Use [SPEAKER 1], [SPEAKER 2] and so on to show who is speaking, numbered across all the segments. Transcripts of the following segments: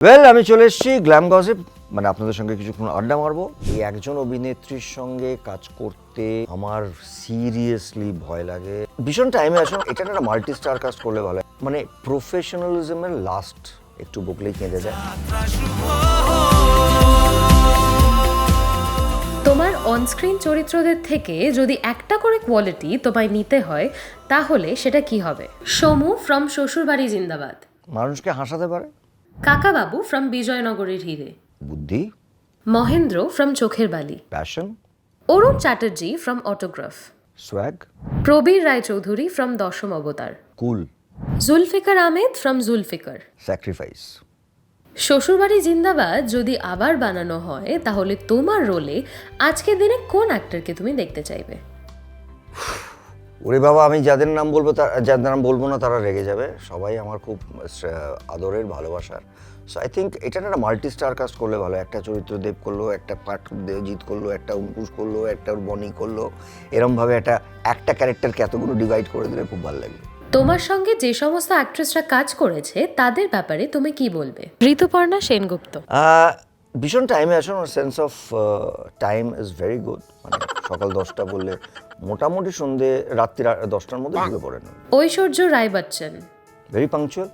[SPEAKER 1] Well, আমি চলে এসেছি গ্ল্যাম গসিপ, মানে আপনাদের সঙ্গে কিছুক্ষণ আড্ডা মারবো। এই একজন অভিনেত্রীর সঙ্গে কাজ করতে আমার সিরিয়াসলি ভয় লাগে। ভীষণ টাইমে আসলে এটা একটা মাল্টি স্টার কাস্ট করলে ভালো হয়। মানে প্রফেশনালিজমের লাস্ট একটু বকলেই কেঁদে যায়।
[SPEAKER 2] তোমার অনস্ক্রিন চরিত্রদের থেকে যদি একটা করে কোয়ালিটি তোমায় নিতে হয় তাহলে সেটা কি হবে? সমু ফ্রম শ্বশুরবাড়ি জিন্দাবাদ,
[SPEAKER 1] মানুষকে হাসাতে পারে,
[SPEAKER 2] কাকাবাবু ফ্রম বিজয়নগরের হিরে,
[SPEAKER 1] বুদ্ধি,
[SPEAKER 2] Mahendra from Chokher Bali,
[SPEAKER 1] passion,
[SPEAKER 2] Arun Chatterjee from autograph,
[SPEAKER 1] swag,
[SPEAKER 2] Prabir Roychowdhury from Dawshom Awbotaar,
[SPEAKER 1] cool,
[SPEAKER 2] Zulfiqar Ahmed from Zulfiqar.
[SPEAKER 1] Sacrifice.
[SPEAKER 2] Shwashurbari Zindabad যদি আবার বানানো হয় তাহলে তোমার রোলে আজকের দিনে কোন অ্যাক্টরকে তুমি দেখতে চাইবে?
[SPEAKER 1] ওরে বাবা, আমি যাদের নাম বলবো যাদের নাম বলবো না তারা রেগে যাবে। সবাই আমার খুব আদরের, ভালোবাসার। সো আই থিঙ্ক এটা একটা মাল্টি স্টার কাস্ট করলে ভালো। একটা চরিত্র দেব করলো, একটা পাঠ দেবজিৎ করলো, একটা অঙ্কুশ করলো, একটা বনি করলো। এরমভাবে একটা ক্যারেক্টারকে এতগুলো ডিভাইড করে দিলে খুব ভালো লাগবে।
[SPEAKER 2] তোমার সঙ্গে যে সমস্ত অ্যাক্ট্রেসরা কাজ করেছে তাদের ব্যাপারে তুমি কি বলবে? ঋতুপর্ণা সেনগুপ্ত।
[SPEAKER 1] ভীষণ টাইমে আসুন, sense of time is very good. মানে সকাল 10টা বললে মোটামুটি সন্ধে রাত্রি 10টার মধ্যে ঢুকে পড়েন।
[SPEAKER 2] ঐশ্বর্য রায় বচ্চন।
[SPEAKER 1] ভেরি পাংচুয়াল,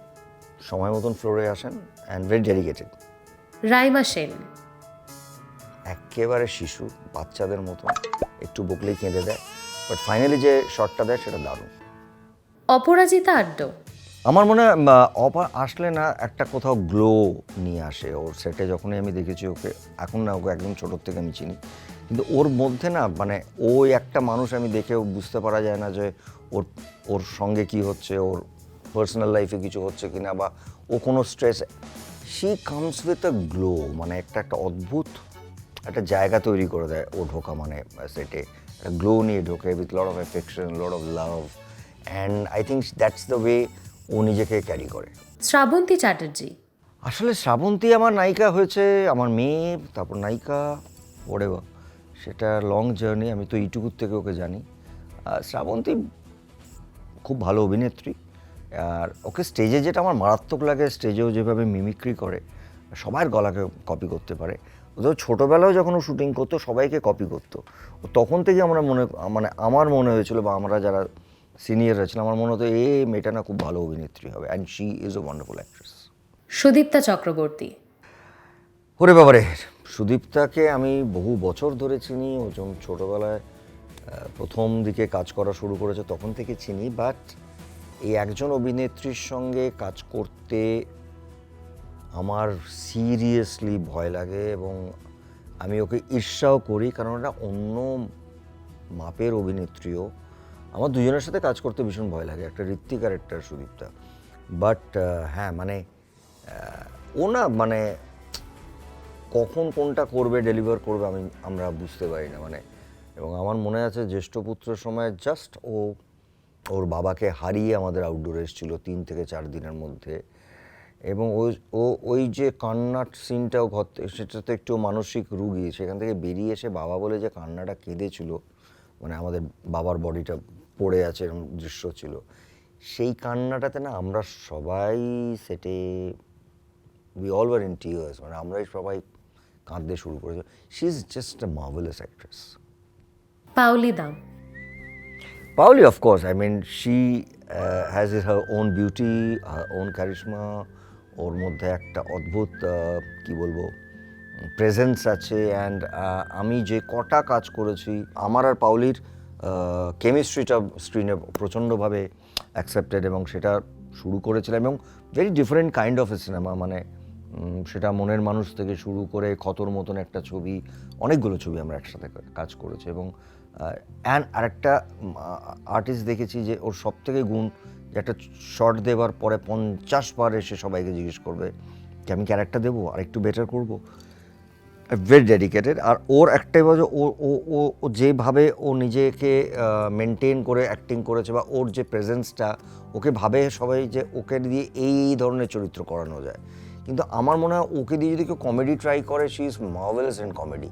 [SPEAKER 1] সময় মতন ফ্লোরে আসেন and very dedicated.
[SPEAKER 2] Raima Sen.
[SPEAKER 1] একেবারে শিশু, বাচ্চাদের মতো, একটু বকলেই কেঁদে দেয়, বাট ফাইনালি যে শটটা দেয় সেটা দারুণ।
[SPEAKER 2] অপরাজিতা আড্ড।
[SPEAKER 1] আমার মনে হয় অপার আসলে না একটা কোথাও গ্লো নিয়ে আসে ওর সেটে। যখনই আমি দেখেছি ওকে, এখন না, ওকে একদম ছোটোর থেকে আমি চিনি, কিন্তু ওর মধ্যে না, মানে ওই একটা মানুষ আমি দেখেও বুঝতে পারা যায় না যে ওর সঙ্গে কি হচ্ছে, ওর পার্সোনাল লাইফে কিছু হচ্ছে কিনা, বা ও কোনো stress. She comes with a glow, মানে একটা অদ্ভুত একটা জায়গা তৈরি করে দেয় ও ঢোকা মানে সেটে। একটা গ্লো নিয়ে ঢোকে with lot of affection, lot of love, and I think that's the way ও নিজেকে ক্যারি করে।
[SPEAKER 2] শ্রাবন্তী চ্যাটার্জি।
[SPEAKER 1] আসলে শ্রাবন্তী আমার নায়িকা হয়েছে, আমার মেয়ে, তারপর নায়িকা, ওরে বা, সেটা লং জার্নি। আমি তো এইটুকুর থেকে ওকে জানি। শ্রাবন্তী খুব ভালো অভিনেত্রী। আর ওকে স্টেজে যেটা আমার মারাত্মক লাগে, স্টেজেও যেভাবে মিমিক্রি করে, সবার গলাকে কপি করতে পারে। ও তো ছোটোবেলায় যখন ও শুটিং করতো সবাইকে কপি করতো। ও তখন থেকে আমার মনে হয়েছিল, বা আমরা যারা সিনিয়ররা ছিলাম, আমার মনে হতো এই মেয়েটা না খুব ভালো অভিনেত্রী হবে, and she is a wonderful actress.
[SPEAKER 2] Sudipta Chakraborty.
[SPEAKER 1] ওরে বাবারে, সুদীপ্তাকে আমি বহু বছর ধরে চিনি। ও যখন ছোটোবেলায় প্রথম দিকে কাজ করা শুরু করেছে তখন থেকে চিনি, বাট এই একজন অভিনেত্রীর সঙ্গে কাজ করতে আমার সিরিয়াসলি ভয় লাগে, এবং আমি ওকে ঈর্ষাও করি, কারণ এটা অন্য মাপের অভিনেত্রীও। আমার দুজনের সাথে কাজ করতে ভীষণ ভয় লাগে, একটা ঋত্বিক আর একটা সুদীপ্তা। বাট হ্যাঁ, মানে ও না, মানে কখন কোনটা করবে, ডেলিভার করবে, আমরা বুঝতে পারি না। মানে, এবং আমার মনে আছে জ্যেষ্ঠ পুত্রের সময় জাস্ট ওর বাবাকে হারিয়ে আমাদের আউটডোরে এসেছিল 3 থেকে 4 দিনের মধ্যে। এবং ওই যে কান্নার সিনটাও সেটা তো একটু মানসিক রুগী, সেখান থেকে বেরিয়ে এসে বাবা বলে যে কান্নাটা কেঁদেছিল, মানে আমাদের বাবার বডিটা পড়ে আছে এরকম দৃশ্য ছিল। সেই কান্নাটাতে না আমরা সবাই সেটে we all were in tears, মানে আমরাই সবাই কাঁদতে শুরু করেছে। She is just a marvellous actress.
[SPEAKER 2] Paoli Dam.
[SPEAKER 1] Pauli, of course. I mean, she has her own beauty, her own charisma. ওর মধ্যে একটা অদ্ভুত কি বলবো প্রেজেন্স আছে। অ্যান্ড আমি যে কটা কাজ করেছি, আমার আর পাউলির কেমিস্ট্রিটা স্ক্রিনে প্রচণ্ডভাবে অ্যাকসেপ্টেড, এবং সেটা শুরু করেছিলাম, এবং very different kind of A cinema. মানে সেটা মনের মানুষ থেকে শুরু করে ক্ষতর মতন একটা ছবি, অনেকগুলো ছবি আমরা একসাথে কাজ করেছি। এবং আরেকটা আর্টিস্ট দেখেছি যে ওর সব থেকে গুণ, যে একটা শর্ট দেওয়ার পরে 50 বার এসে সবাইকে জিজ্ঞেস করবে যে আমি ক্যারেক্টার দেবো, আর একটু বেটার করবো। Very dedicated. আর ওর একটাই বলে, ও যেভাবে ও নিজেকে মেনটেন করে অ্যাক্টিং করেছে, বা ওর যে প্রেজেন্সটা, ওকে ভাবে সবাই যে ওকে দিয়ে এই ধরনের চরিত্র করানো যায়। কিন্তু আমার মনে হয় ওকে দিয়ে যদি কেউ কমেডি ট্রাই করে, she is marvellous in comedy.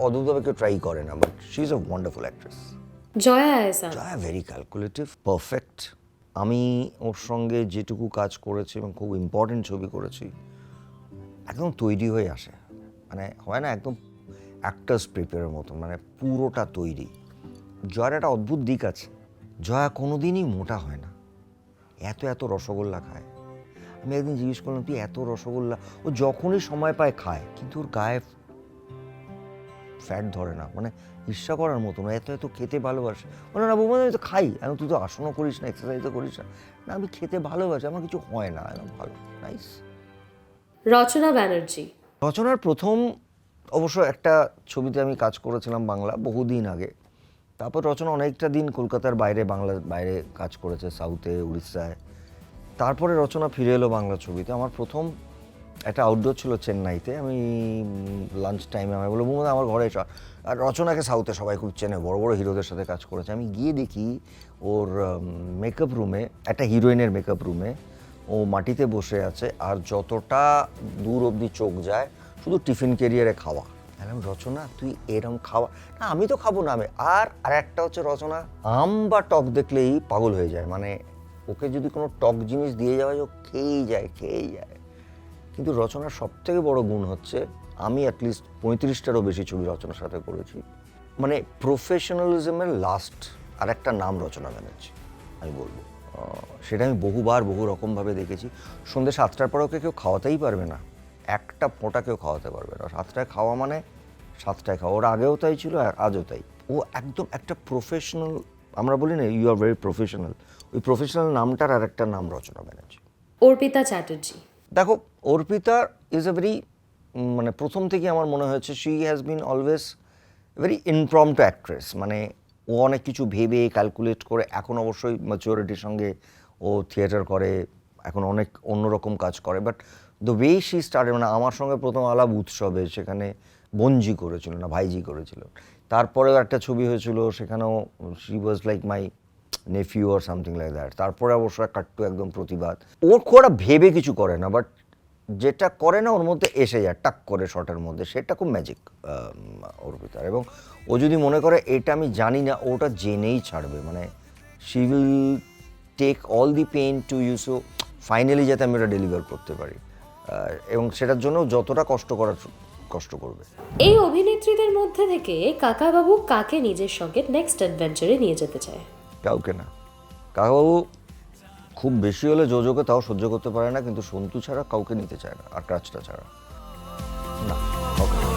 [SPEAKER 1] অদ্ভুতভাবে কেউ ট্রাই করে না, but she is a wonderful actress.
[SPEAKER 2] Jaya Ahsan.
[SPEAKER 1] Jaya very calculative, perfect. আমি ওর সঙ্গে যেটুকু কাজ করেছি এবং খুব ইম্পর্টেন্ট ছবি করেছি, একদম তৈরি হয়ে আসে, মানে হয় না একদম অ্যাক্টার্স প্রিপেয়ারের মতন, মানে পুরোটা তৈরি। জয়ার একটা অদ্ভুত দিক আছে, জয়া কোনোদিনই মোটা হয় না, এত এত রসগোল্লা খায়। আমি একদিন জিজ্ঞেস করলাম তুই এত রসগোল্লা, ও যখনই সময় পায় খায়, কিন্তু ওর গায়ে ফ্যাট ধরে না, মানে ঈর্ষা করার মতো না, এত এত খেতে ভালোবাসে। বলে না বৌমা আমি তো খাই, আমি তুই তো আসনও করিস না, এক্সারসাইজও করিস না। না আমি খেতে ভালোবাসি, আমার কিছু হয় না, ভালো, নাইস।
[SPEAKER 2] রচনা ব্যানার্জি।
[SPEAKER 1] রচনার প্রথম অবশ্য একটা ছবিতে আমি কাজ করেছিলাম বাংলা, বহুদিন আগে। তারপর রচনা অনেকটা দিন কলকাতার বাইরে, বাংলার বাইরে কাজ করেছে, সাউথে, উড়িষ্যায়। তারপরে রচনা ফিরে এলো বাংলা ছবিতে। আমার প্রথম একটা আউটডোর ছিল চেন্নাইতে। আমি লাঞ্চ টাইমে আমি বলবো বৌমা আমার ঘরে এসো। আর রচনাকে সাউথে সবাই খুব চেনে, বড় বড় হিরোদের সাথে কাজ করেছে। আমি গিয়ে দেখি ওর মেকআপ রুমে, একটা হিরোইনের মেকআপ রুমে ও মাটিতে বসে আছে, আর যতটা দূর অবধি চোখ যায় শুধু টিফিন ক্যারিয়ারে খাওয়া। বললাম রচনা তুই এরম খাওয়া, না আমি তো খাবো না। আমি আর একটা হচ্ছে রচনা আম বা টক দেখলেই পাগল হয়ে যায়, মানে ওকে যদি কোনো টক জিনিস দিয়ে যাওয়া যায় ও খেয়েই যায়। কিন্তু রচনার সবথেকে বড় গুণ হচ্ছে, আমি অ্যাটলিস্ট 35টারও বেশি ছবি রচনার সাথে করেছি, মানে প্রফেশনালিজমের লাস্ট আর একটা নাম রচনা ব্যানার্জি আমি বলবো। সেটা আমি বহুবার বহু রকমভাবে দেখেছি। সন্ধ্যে 7টার পর ওকে কেউ খাওয়াতেই পারবে না, একটা ফোঁটা কেউ খাওয়াতে পারবে না। 7টায় খাওয়া মানে 7টায় খাওয়া, ওর আগেও তাই ছিল, আজও তাই। ও একদম একটা প্রফেশনাল, আমরা বলি না ইউ আর ভেরি প্রফেশনাল, ওই প্রফেশনাল নামটার আর একটা নাম রচনা ব্যানার্জি।
[SPEAKER 2] অর্পিতা চ্যাটার্জি।
[SPEAKER 1] দেখো অর্পিতা ইজ এ ভেরি, মানে প্রথম থেকে আমার মনে হয়েছে she has been always very impromptu actress. মানে ও অনেক কিছু ভেবে ক্যালকুলেট করে, এখন অবশ্যই ম্যাচুরিটির সঙ্গে ও থিয়েটার করে, এখন অনেক অন্যরকম কাজ করে, but the way she started, মানে আমার সঙ্গে প্রথম আলাপ উৎসবে, সেখানে বনজি করেছিল না ভাইজি করেছিল। তারপরেও একটা ছবি হয়েছিল, সেখানেও she was like my nephew or something like that. তারপরে অবশ্য কাট্টু একদম প্রতিবাদ। ওর খুব একটা ভেবে কিছু করে না, বাট যেটা করে না ওর মধ্যে এসে যায় টাক করে শটের মধ্যে, সেটা খুব ম্যাজিক অর্পিতার। এবং ও যদি মনে করে এটা আমি জানি না, ওটা জেনেই ছাড়বে, মানে she will take all the pain to you, so finally যাতে আমি ওটা ডেলিভার করতে পারি, এবং সেটার জন্য যতটা কষ্ট করবে।
[SPEAKER 2] এই অভিনেত্রীদের মধ্যে থেকে কাকাবাবু কাকে নিজের সঙ্গে নেক্সট অ্যাডভেঞ্চারে নিয়ে যেতে চায়?
[SPEAKER 1] কাউকে না। কাকাবাবু খুব বেশি হলে যোজকে তাও সহ্য করতে পারে না, কিন্তু সন্তু ছাড়া কাউকে নিতে চায় না, আর কাজটা ছাড়া না, কাউকে না।